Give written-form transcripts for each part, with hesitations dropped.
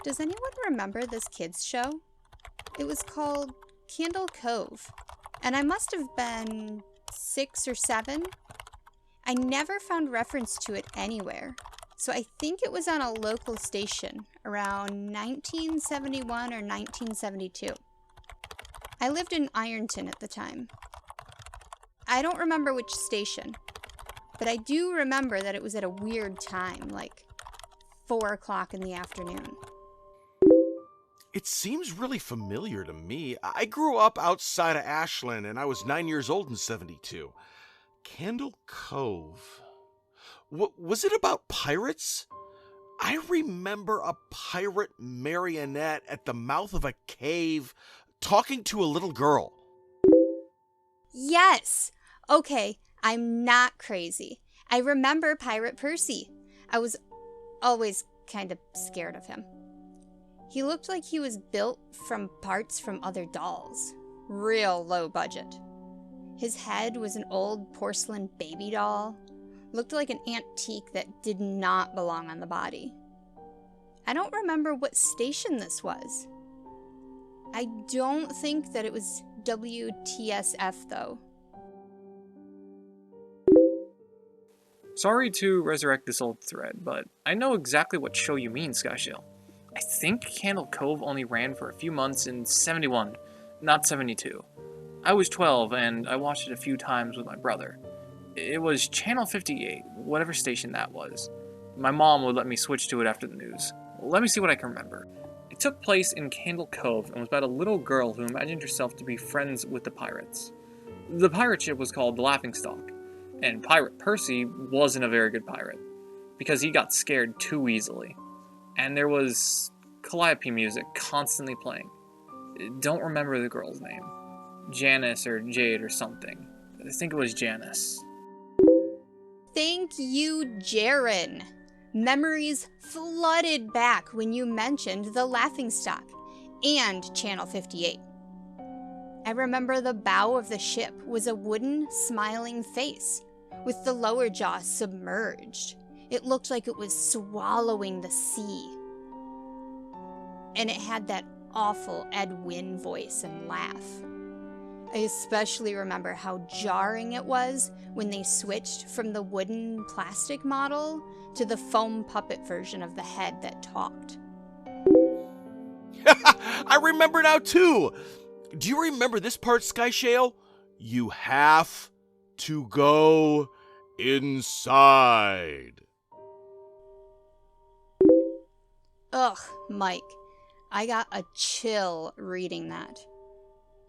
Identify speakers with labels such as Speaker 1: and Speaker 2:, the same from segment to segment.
Speaker 1: Does anyone remember this kids show? It was called Candle Cove, and I must have been 6 or 7. I never found reference to it anywhere, so I think it was on a local station around 1971 or 1972. I lived in Ironton at the time. I don't remember which station, but I do remember that it was at a weird time, like 4 o'clock in the afternoon.
Speaker 2: It seems really familiar to me. I grew up outside of Ashland and I was 9 years old in 72. Candle Cove. Was it about pirates? I remember a pirate marionette at the mouth of a cave talking to a little girl.
Speaker 1: Yes! Okay, I'm not crazy. I remember Pirate Percy. I was always kind of scared of him. He looked like he was built from parts from other dolls. Real low budget. His head was an old porcelain baby doll. Looked like an antique that did not belong on the body. I don't remember what station this was. I don't think that it was WTSF though.
Speaker 3: Sorry to resurrect this old thread, but I know exactly what show you mean, Skyshield. I think Candle Cove only ran for a few months in 71, not 72. I was 12 and I watched it a few times with my brother. It was Channel 58, whatever station that was. My mom would let me switch to it after the news. Let me see what I can remember. It took place in Candle Cove and was about a little girl who imagined herself to be friends with the pirates. The pirate ship was called the Laughingstock, and Pirate Percy wasn't a very good pirate, because he got scared too easily. And there was calliope music constantly playing. Don't remember the girl's name. Janice or Jade or something. I think it was Janice.
Speaker 1: Thank you, Jaren. Memories flooded back when you mentioned the Laughingstock and Channel 58. I remember the bow of the ship was a wooden, smiling face, with the lower jaw submerged. It looked like it was swallowing the sea. And it had that awful Ed Wynn voice and laugh. I especially remember how jarring it was when they switched from the wooden plastic model to the foam puppet version of the head that talked.
Speaker 2: I remember now too. Do you remember this part, Skyshale? You have to go inside.
Speaker 1: Ugh, Mike. I got a chill reading that.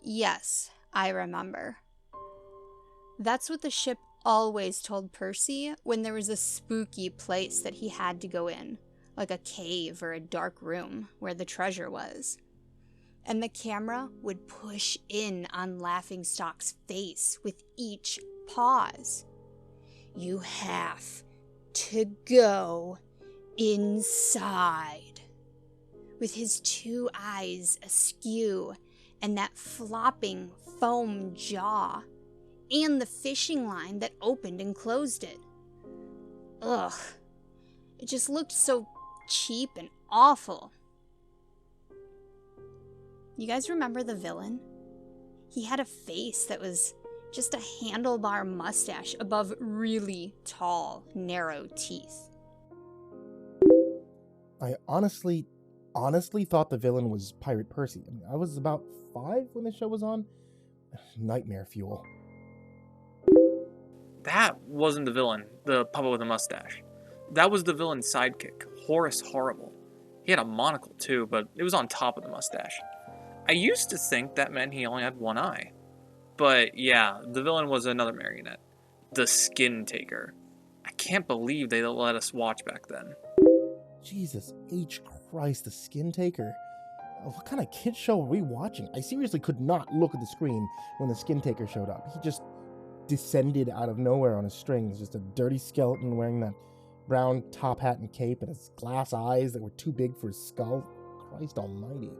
Speaker 1: Yes, I remember. That's what the ship always told Percy when there was a spooky place that he had to go in, like a cave or a dark room where the treasure was. And the camera would push in on Laughingstock's face with each pause. You have to go inside. With his 2 eyes askew and that flopping foam jaw and the fishing line that opened and closed it. Ugh, it just looked so cheap and awful. You guys remember the villain? He had a face that was just a handlebar mustache above really tall, narrow teeth.
Speaker 4: I honestly thought the villain was Pirate Percy. I mean, I was about 5 when the show was on. Nightmare fuel.
Speaker 3: That wasn't the villain, the puppet with a mustache. That was the villain's sidekick, Horace Horrible. He had a monocle too, but it was on top of the mustache. I used to think that meant he only had one eye. But yeah, the villain was another marionette. The Skin Taker. I can't believe they let us watch back then.
Speaker 4: Jesus H. Christ, the Skin Taker. What kind of kid show were we watching? I seriously could not look at the screen when the Skin Taker showed up. He just descended out of nowhere on his strings, just a dirty skeleton wearing that brown top hat and cape and his glass eyes that were too big for his skull. Christ almighty.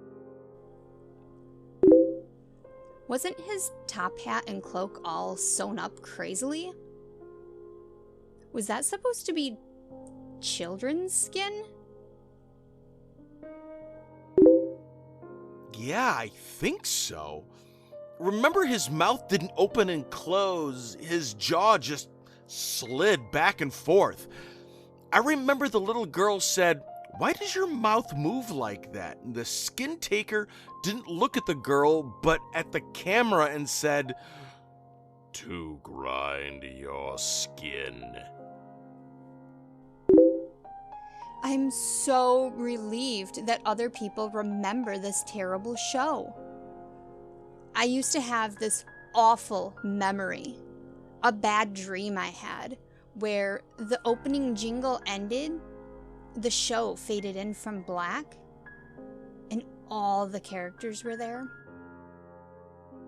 Speaker 1: Wasn't his top hat and cloak all sewn up crazily? Was that supposed to be children's skin?
Speaker 2: Yeah, I think so. Remember, his mouth didn't open and close. His jaw just slid back and forth. I remember the little girl said, "Why does your mouth move like that?" And the skin taker didn't look at the girl, but at the camera and said, "To grind your skin."
Speaker 1: I'm so relieved that other people remember this terrible show. I used to have this awful memory, a bad dream I had, where the opening jingle ended, the show faded in from black, and all the characters were there.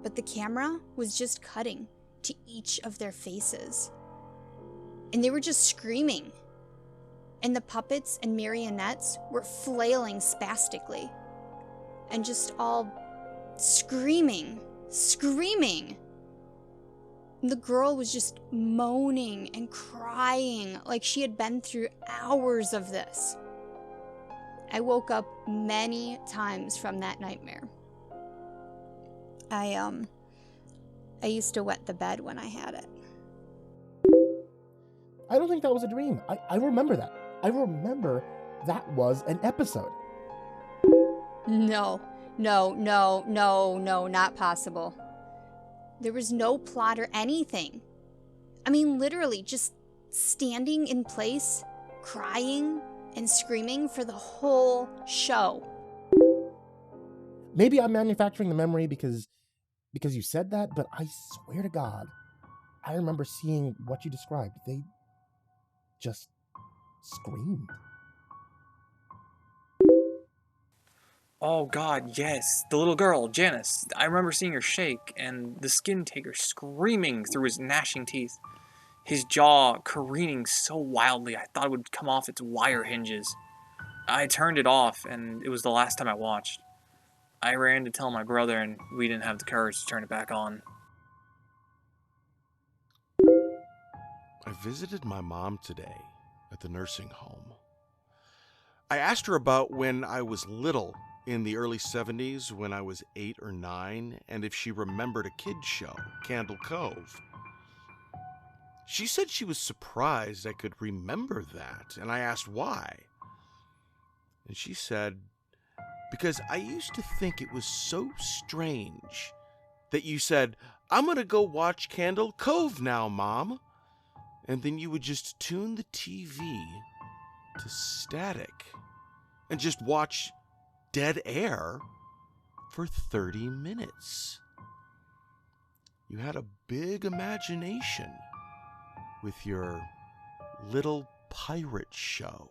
Speaker 1: But the camera was just cutting to each of their faces. And they were just screaming. And the puppets and marionettes were flailing spastically. And just all screaming. The girl was just moaning and crying like she had been through hours of this. I woke up many times from that nightmare. I used to wet the bed when I had it.
Speaker 4: I don't think that was a dream. I remember that. I remember that was an episode.
Speaker 1: No, not possible. There was no plot or anything. I mean, literally just standing in place, crying and screaming for the whole show.
Speaker 4: Maybe I'm manufacturing the memory because you said that, but I swear to God, I remember seeing what you described. They just screamed.
Speaker 3: Oh god, yes. The little girl, Janice. I remember seeing her shake, and the skin taker screaming through his gnashing teeth. His jaw careening so wildly I thought it would come off its wire hinges. I turned it off, and it was the last time I watched. I ran to tell my brother, and we didn't have the courage to turn it back on.
Speaker 2: I visited my mom today at the nursing home. I asked her about when I was little in the early 70s when I was 8 or 9, and if she remembered a kid's show, Candle Cove. She said she was surprised I could remember that, and I asked why. And she said, because I used to think it was so strange that you said, "I'm going to go watch Candle Cove now, Mom." And then you would just tune the TV to static and just watch dead air for 30 minutes. You had a big imagination with your little pirate show.